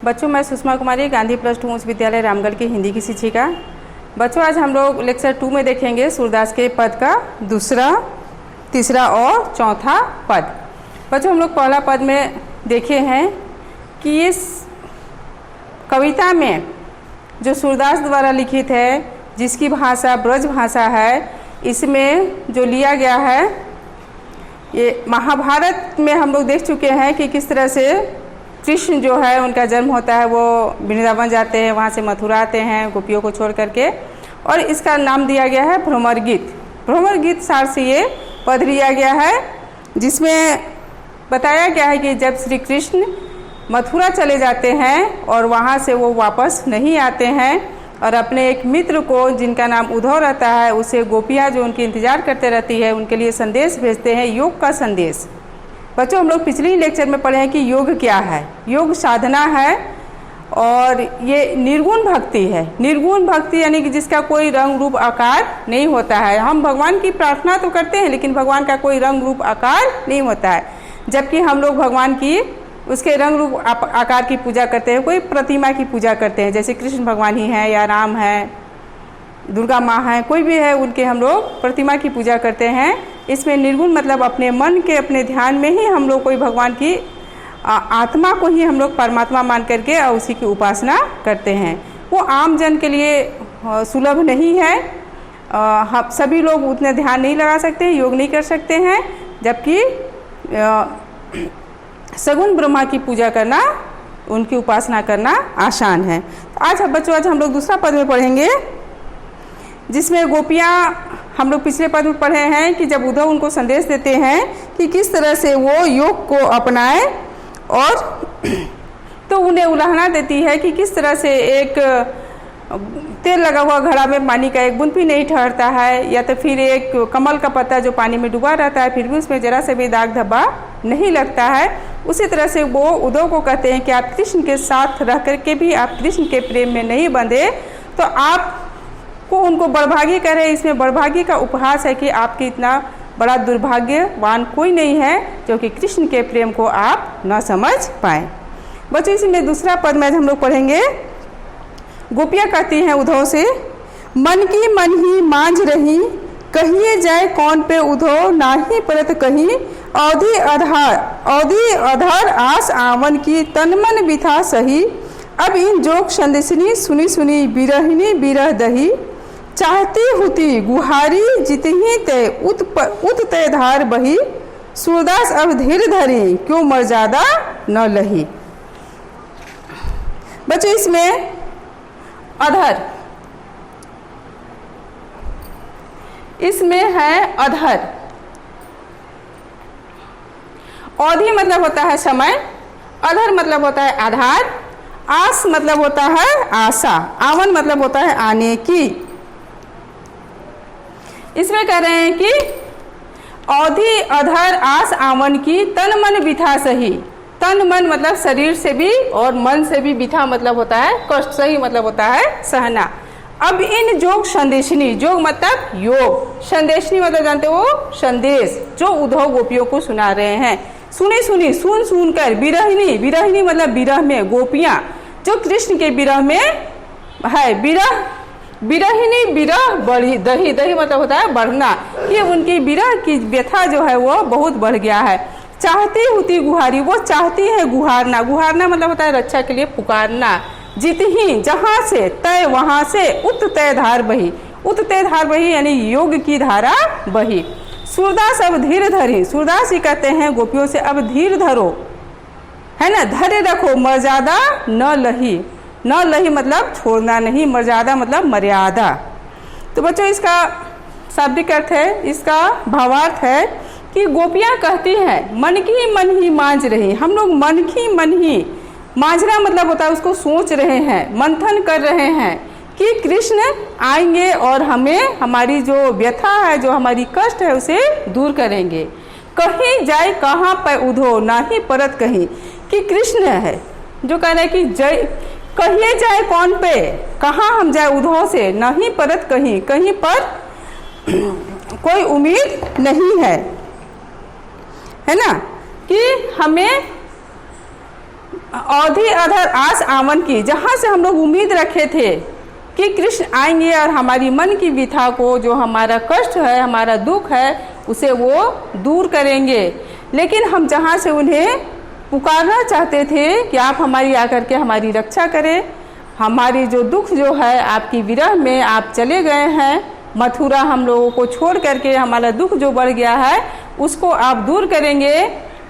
बच्चों, मैं सुषमा कुमारी, गांधी +2 उच्च विद्यालय रामगढ़ की हिंदी की शिक्षिका। बच्चों, आज हम लोग लेक्चर 2 में देखेंगे सूरदास के पद का दूसरा, तीसरा और चौथा पद। बच्चों, हम लोग पहला पद में देखे हैं कि इस कविता में जो सूरदास द्वारा लिखित है, जिसकी भाषा ब्रज भाषा है, इसमें जो लिया गया है, ये महाभारत में हम लोग देख चुके हैं कि किस तरह से कृष्ण जो है उनका जन्म होता है, वो वृंदावन जाते हैं, वहाँ से मथुरा आते हैं गोपियों को छोड़ करके, और इसका नाम दिया गया है भ्रमर गीत। भ्रमर गीत सार से ये पद लिया गया है, जिसमें बताया गया है कि जब श्री कृष्ण मथुरा चले जाते हैं और वहाँ से वो वापस नहीं आते हैं और अपने एक मित्र को, जिनका नाम उद्धव रहता है, उसे गोपियाँ जो उनकी इंतजार करते रहती है, उनके लिए संदेश भेजते हैं, योग का संदेश। बच्चों, हम लोग पिछले ही लेक्चर में पढ़े हैं कि योग क्या है। योग साधना है और ये निर्गुण भक्ति है। निर्गुण भक्ति यानी कि जिसका कोई रंग रूप आकार नहीं होता है। हम भगवान की प्रार्थना तो करते हैं, लेकिन भगवान का कोई रंग रूप आकार नहीं होता है। जबकि हम लोग भगवान की उसके रंग रूप आकार की पूजा करते हैं, कोई प्रतिमा की पूजा करते हैं, जैसे कृष्ण भगवान ही है या राम है, दुर्गा माँ है, कोई भी है, उनके हम लोग प्रतिमा की पूजा करते हैं। इसमें निर्गुण मतलब अपने मन के, अपने ध्यान में ही हम लोग कोई भगवान की आत्मा को ही हम लोग परमात्मा मान करके और उसी की उपासना करते हैं। वो आम जन के लिए सुलभ नहीं है। हम सभी लोग उतने ध्यान नहीं लगा सकते, योग नहीं कर सकते हैं, जबकि सगुण ब्रह्मा की पूजा करना, उनकी उपासना करना आसान है। आज बच्चों, आज हम लोग दूसरा पद में पढ़ेंगे, जिसमें गोपियाँ, हम लोग पिछले पद में पढ़े हैं कि जब उद्धव उनको संदेश देते हैं कि किस तरह से वो योग को अपनाएं, और तो उन्हें उलाहना देती है कि किस तरह से एक तेल लगा हुआ घड़ा में पानी का एक बूंद भी नहीं ठहरता है, या तो फिर एक कमल का पत्ता जो पानी में डूबा रहता है, फिर भी उसमें जरा से भी दाग धब्बा नहीं लगता है। उसी तरह से वो उद्धव को कहते हैं कि आप कृष्ण के साथ रह करके भी आप कृष्ण के प्रेम में नहीं बंधे, तो आप को उनको बड़भागी करे। इसमें बड़भागी का उपहास है कि आपकी इतना बड़ा दुर्भाग्यवान कोई नहीं है जो कि कृष्ण के प्रेम को आप न समझ पाए। बच्चों, इसी में दूसरा पद में हम लोग पढ़ेंगे। गोपियाँ कहती हैं उद्धव से, मन की मन ही मांझ रही, कहिए जाए कौन पे उद्धव, नाही परत कहीं, औधी अधर आस आवन की, तन मन बिथा सही, अब इन जोग संदेशनी, सुनी सुनी बिरहिनी बिरह दही, चाहती हुती गुहारी, जितही ते उत ते धार बही, सूरदास अब धीर धरी, क्यों मर्यादा न लही। बच्चों, इसमें अधर, इसमें है अधर। औधी मतलब होता है समय, अधर मतलब होता है आधार, आस मतलब होता है आशा, आवन मतलब होता है आने की। इसमें कह रहे हैं कि औधी अधर आस आवन की, तन मन बिथा सही। तन मन मतलब शरीर से भी और मन से भी, बिथा मतलब होता है कष्ट, सही मतलब होता है सहना। अब इन जोग संदेशनी, जोग मतलब योग, संदेशनी मतलब जानते हो संदेश, जो उद्धव गोपियों को सुना रहे हैं। सुनी सुनी, सुन सुन कर, बिरहिनी, बिरहिनी मतलब विरह में, गोपियाँ जो कृष्ण के विरह में है, विरह बिरहिनी बिरह बढ़ी, दही, दही मतलब होता है बढ़ना, ये उनकी विरह की व्यथा जो है वो बहुत बढ़ गया है। चाहती हुती गुहारी, वो चाहती है गुहारना, गुहारना मतलब होता है रक्षा के लिए पुकारना। जितही, जहाँ से, तय वहाँ से, उत तय धार बही, उत तय धार बही यानी योग की धारा बही। सूरदास अब धीर धरी, सूरदास ही कहते हैं गोपियों से, अब धीर धरो, है ना, धैर्य रखो, मर्यादा न लही, न लही मतलब छोड़ना नहीं, मर्यादा मतलब मर्यादा। तो बच्चों, इसका शाब्दिक अर्थ है, इसका भावार्थ है कि गोपियाँ कहती हैं मन की मन ही मांझ रही। हम लोग मन की मन ही, मांझना मतलब होता है उसको सोच रहे हैं, मंथन कर रहे हैं कि कृष्ण आएंगे और हमें हमारी जो व्यथा है, जो हमारी कष्ट है, उसे दूर करेंगे। कहीं जाए कहाँ पर उद्धव, नाही परत कहीं, कि कृष्ण है जो कह रहे हैं कि जय, कहिए जाए कौन पे, कहाँ हम जाए उद्धव से, नहीं परत कहीं, कहीं पर कोई उम्मीद नहीं है ना, कि हमें अवधि अधर आस आवन की, जहाँ से हम लोग उम्मीद रखे थे कि कृष्ण आएंगे और हमारी मन की व्यथा को, जो हमारा कष्ट है, हमारा दुख है, उसे वो दूर करेंगे। लेकिन हम जहाँ से उन्हें पुकारना चाहते थे कि आप हमारी आकर के हमारी रक्षा करें, हमारी जो दुख जो है आपकी विरह में आप चले गए हैं, मथुरा हम लोगों को छोड़ करके हमारा दुख जो बढ़ गया है उसको आप दूर करेंगे।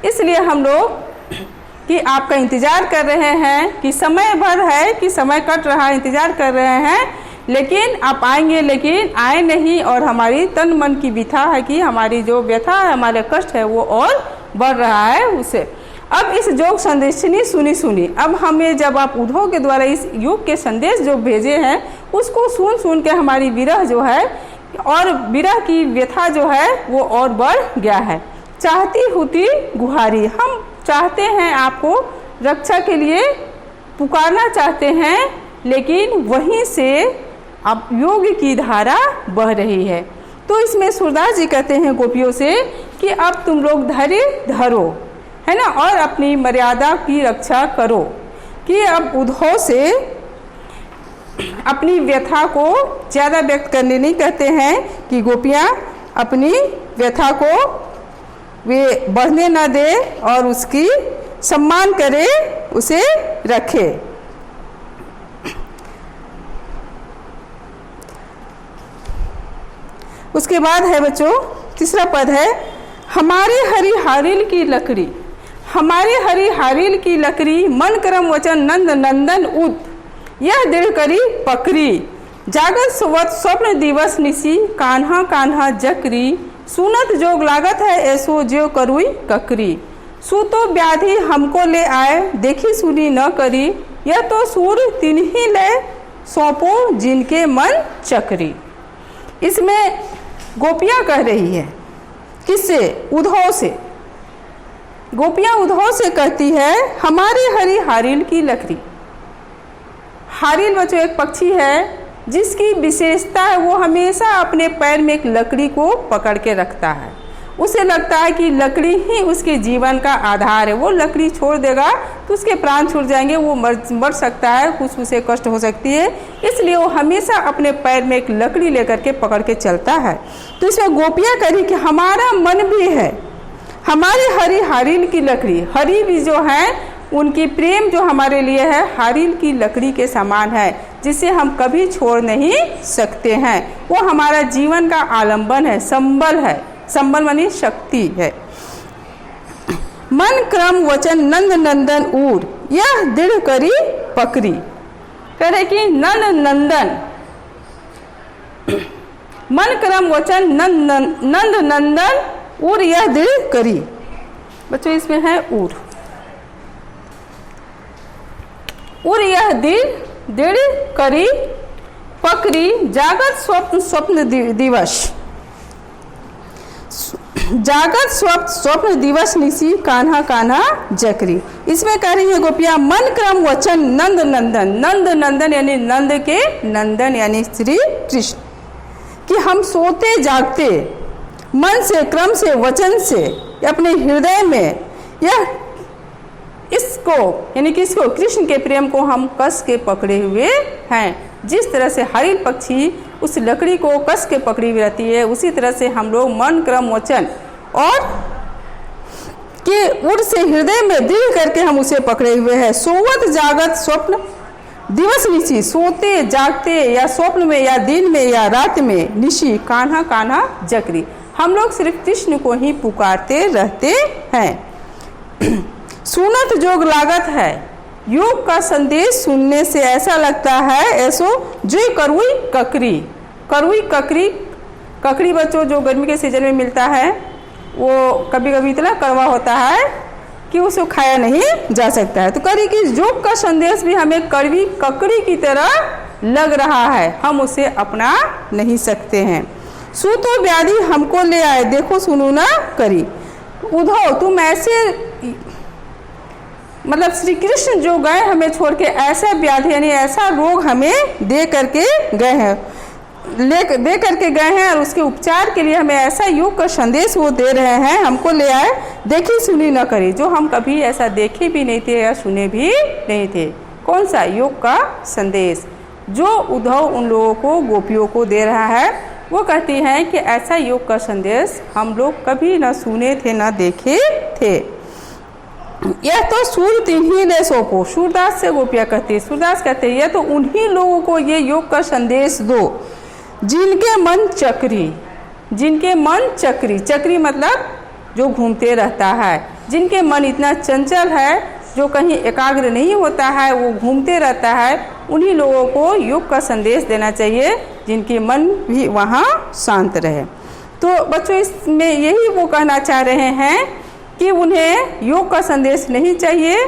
इसलिए हम लोग कि आपका इंतज़ार कर रहे हैं, कि समय भर है कि समय कट रहा है, इंतज़ार कर रहे हैं, लेकिन आप आएंगे, लेकिन आए नहीं। और हमारी तन मन की व्यथा है कि हमारी जो व्यथा है, हमारे कष्ट है, वो और बढ़ रहा है उसे। अब इस जोग संदेशनी सुनी अब हमें, जब आप उद्धव के द्वारा इस युग के संदेश जो भेजे हैं उसको सुन के हमारी विरह जो है और विरह की व्यथा जो है वो और बढ़ गया है। चाहती हुती गुहारी, हम चाहते हैं आपको रक्षा के लिए पुकारना चाहते हैं, लेकिन वहीं से अब योग की धारा बह रही है। तो इसमें सूरदास जी कहते हैं गोपियों से कि अब तुम लोग धैर्य धरो, है ना, और अपनी मर्यादा की रक्षा करो। कि अब उद्धव से अपनी व्यथा को ज़्यादा व्यक्त करने नहीं कहते हैं, कि गोपियाँ अपनी व्यथा को वे बढ़ने न दे और उसकी सम्मान करे, उसे रखे। उसके बाद है बच्चों तीसरा पद है, हमारे हरि हारिल की लकड़ी, हमारे हरि हारिल की लकड़ी, मन करम वचन नंद नंदन उद, यह दृढ़ करी पकड़ी, जागत सुवत स्वप्न दिवस निसी, कान्हा कान्हा जकरी, सुनत जोग लागत है ऐसो ज्यो करुई ककरी, सूतो व्याधि हमको ले आए, देखी सुनी न करी, यह तो सूर तिन्ही ले सौंपो जिनके मन चकरी। इसमें गोपियाँ कह रही है, किससे? उद्धव से। गोपियाँ उद्धव से कहती है, हमारे हरि हारिल की लकड़ी। हारिल बच्चों एक पक्षी है जिसकी विशेषता है वो हमेशा अपने पैर में एक लकड़ी को पकड़ के रखता है। उसे लगता है कि लकड़ी ही उसके जीवन का आधार है, वो लकड़ी छोड़ देगा तो उसके प्राण छूट जाएंगे, वो मर सकता है, कुछ उसे कष्ट हो सकती है, इसलिए वो हमेशा अपने पैर में एक लकड़ी लेकर के पकड़ के चलता है। तो इसमें गोपियाँ करी कि हमारा मन भी है, हमारे हरि हारिल की लकड़ी, हरि भी जो है उनकी प्रेम जो हमारे लिए है हारिल की लकड़ी के समान है, जिसे हम कभी छोड़ नहीं सकते हैं। वो हमारा जीवन का आलंबन है, संबल है, संबल मानी शक्ति है। मन क्रम वचन नंद नंदन उर, यह दृढ़ करी पकड़ी, कह रहे कि नंद नंदन, मन क्रम वचन नंद नंदन उर, यह दृढ़ करी। बच्चों इसमें है उर, उर यह दृढ़ करी पकड़ी, जागत स्वप्न दिवस, जागत स्वप्न दिवस निसी, कान्हा कान्हा जकरी। इसमें कह रही है गोपियाँ, मन क्रम वचन नंद नंदन, नंद नंदन यानी नंद के नंदन यानी श्री कृष्ण, कि हम सोते जागते मन से, क्रम से, वचन से, अपने हृदय में यह इसको यानी कि इसको कृष्ण के प्रेम को हम कस के पकड़े हुए हैं। जिस तरह से हरिल पक्षी उस लकड़ी को कस के पकड़ी हुई रहती है, उसी तरह से हम लोग मन क्रम वचन और के उड़ से हृदय में दृढ़ करके हम उसे पकड़े हुए हैं। सोवत जागत स्वप्न दिवस निशी, सोते जागते या स्वप्न में या दिन में या रात में, निशी कान्हा कान्हा जकरी, हम लोग सिर्फ कृष्ण को ही पुकारते रहते हैं। सुनत जोग लागत है, योग का संदेश सुनने से ऐसा लगता है ऐसो जो करुई ककरी, करुई ककरी, ककड़ी बच्चों जो गर्मी के सीजन में मिलता है वो कभी कभी इतना कड़वा होता है कि उसको खाया नहीं जा सकता है। तो करी कि योग का संदेश भी हमें कड़वी ककड़ी की तरह लग रहा है, हम उसे अपना नहीं सकते हैं। सूतो व्याधि हमको ले आए, देखो सुनो ना करी। उद्धव तुम ऐसे मतलब श्री कृष्ण जो गए हमें छोड़ के, ऐसा व्याधि यानी ऐसा रोग हमें दे करके गए हैं, दे करके गए हैं और उसके उपचार के लिए हमें ऐसा योग का संदेश वो दे रहे हैं, हमको ले आए, देखी सुनी न करी, जो हम कभी ऐसा देखे भी नहीं थे या सुने भी नहीं थे। कौन सा? योग का संदेश जो उद्धव उन लोगों को, गोपियों को दे रहा है। वो कहती हैं कि ऐसा योग का संदेश हम लोग कभी न सुने थे न देखे थे। यह तो सूर तिन्हीं ले सौंपो, सूरदास से गोपियाँ कहती है। सूरदास कहते हैं यह तो उन्हीं लोगों को ये योग का संदेश दो जिनके मन चक्री, जिनके मन चक्री, चक्री मतलब जो घूमते रहता है, जिनके मन इतना चंचल है, जो कहीं एकाग्र नहीं होता है, वो घूमते रहता है, उन्हीं लोगों को योग का संदेश देना चाहिए जिनके मन भी वहाँ शांत रहे। तो बच्चों इसमें यही वो कहना चाह रहे हैं कि उन्हें योग का संदेश नहीं चाहिए,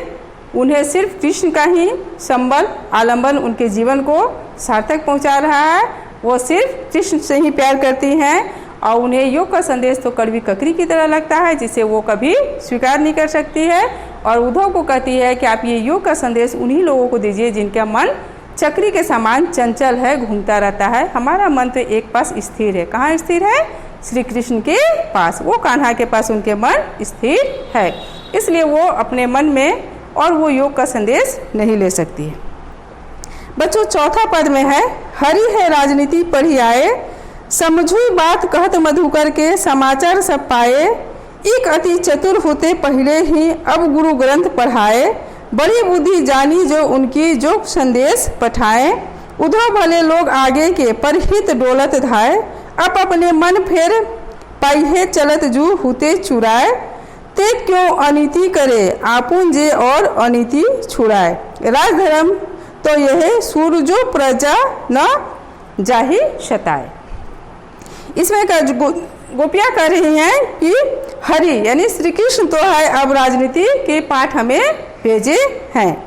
उन्हें सिर्फ कृष्ण का ही संबल आलंबन उनके जीवन को सार्थक पहुंचा रहा है। वो सिर्फ कृष्ण से ही प्यार करती हैं और उन्हें योग का संदेश तो कड़वी ककड़ी की तरह लगता है जिसे वो कभी स्वीकार नहीं कर सकती है। और उद्धव को कहती है कि आप ये योग का संदेश उन्हीं लोगों को दीजिए जिनका मन चक्री के समान चंचल है, घूमता रहता है। हमारा मन तो एक पास स्थिर है। कहाँ स्थिर है? श्री कृष्ण के पास, वो कान्हा के पास उनके मन स्थिर है, इसलिए वो अपने मन में और वो योग का संदेश नहीं ले सकती है। बच्चों चौथा पद में है, हरि है राजनीति पढ़ी आए, समझुई बात कहत मधुकर के, समाचार सब पाए, एक अति चतुर होते पहले ही अब गुरु ग्रंथ पढ़ाए, बड़ी बुद्धि जानी जो उनकी जो संदेश पठाए, उधर भले लोग आगे के पर हित डोलत धाए, अब अपने मन फेर पाइहे चलत जू हुते चुराए, ते क्यों अनीति करे आपुन जे और अनीति छुड़ाए, राजधर्म तो यह सूरजो प्रजा न जाहि शताए। इसमें गोपियाँ कह रही हैं कि हरि यानी श्री कृष्ण तो है, अब राजनीति के पाठ हमें भेजे हैं,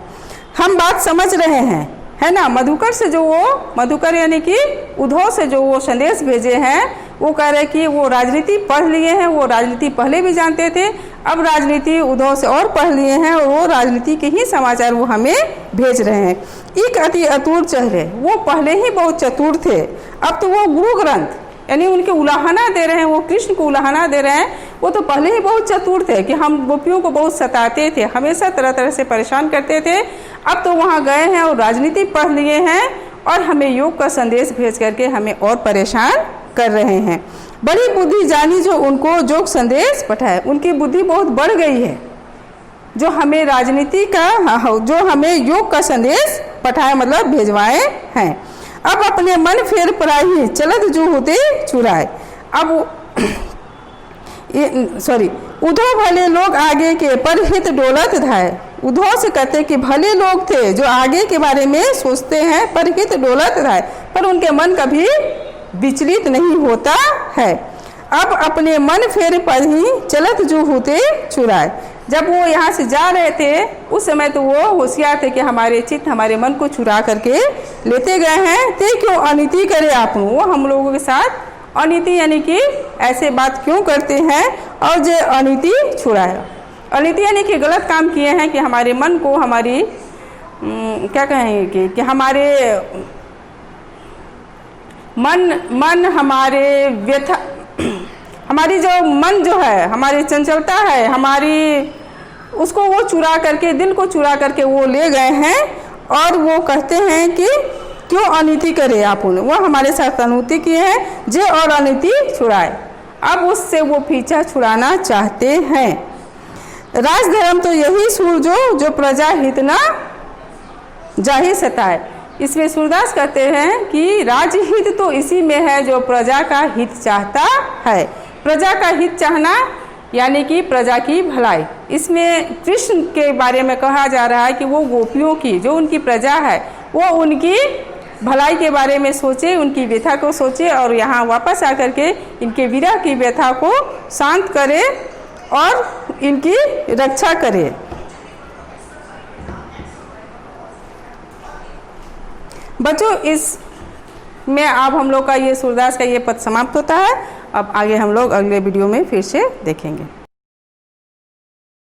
हम बात समझ रहे हैं, है ना। मधुकर से जो वो मधुकर यानी कि उद्धव से जो वो संदेश भेजे हैं, वो कह रहे कि वो राजनीति पढ़ लिए हैं, वो राजनीति पहले भी जानते थे, अब राजनीति उद्धव से और पढ़ लिए हैं और वो राजनीति के ही समाचार वो हमें भेज रहे हैं। एक अति अतुर चेहरे, वो पहले ही बहुत चतुर थे, अब तो वो गुरु ग्रंथ यानी उनके उलाहना दे रहे हैं, वो कृष्ण को उलाहना दे रहे हैं। वो तो पहले ही बहुत चतुर थे कि हम गोपियों को बहुत सताते थे, हमेशा तरह तरह से परेशान करते थे, अब तो वहाँ गए हैं और राजनीति पढ़ लिए हैं और हमें योग का संदेश भेज करके हमें और परेशान कर रहे हैं। बड़ी बुद्धि जानी जो उनको योग संदेश पठाए, उनकी बुद्धि बहुत बढ़ गई है, जो हमें राजनीति का, जो हमें योग का संदेश पठाए मतलब भेजवाए हैं। अब अपने मन फेर पराही चलत जो होते चुराए, अब उद्धव भले लोग आगे के पर हित डोलत धाए, उद्धव से कहते कि भले लोग थे जो आगे के बारे में सोचते हैं, पर हित डोलत धाए, पर उनके मन कभी विचलित नहीं होता है। अब अपने मन फेर पर ही चलत जो होते चुराए, जब वो यहाँ से जा रहे थे उस समय तो वो होशियार थे कि हमारे चित्त हमारे मन को चुरा करके लेते गए हैं। ते क्यों अनीति करे आप, वो हम लोगों के साथ अनीति यानी कि ऐसे बात क्यों करते हैं और जो अनीति छुड़ाए। अनीति यानी कि गलत काम किए हैं कि हमारे मन को, हमारी क्या कहेंगे कि हमारे मन हमारे व्यथा, हमारी जो मन जो है, हमारी चंचलता है, हमारी उसको वो चुरा करके, दिल को चुरा करके वो ले गए हैं और वो कहते हैं कि क्यों अनीति करे आप, वो हमारे साथ अनूति किए हैं जे और अनीति छुड़ाए, अब उससे वो पीछा छुड़ाना चाहते हैं। राजधर्म तो यही सूरजो जो प्रजा हित न जाहि सताए, इसमें सूरदास कहते हैं कि राजहित तो इसी में है जो प्रजा का हित चाहता है। प्रजा का हित चाहना यानी कि प्रजा की भलाई, इसमें कृष्ण के बारे में कहा जा रहा है कि वो गोपियों की जो उनकी प्रजा है वो उनकी भलाई के बारे में सोचे, उनकी व्यथा को सोचे और यहाँ वापस आकर के इनके विरह की व्यथा को शांत करे और इनकी रक्षा करे। बच्चों इस में अब हम लोग का ये सूरदास का ये पद समाप्त होता है। अब आगे हम लोग अगले वीडियो में फिर से देखेंगे।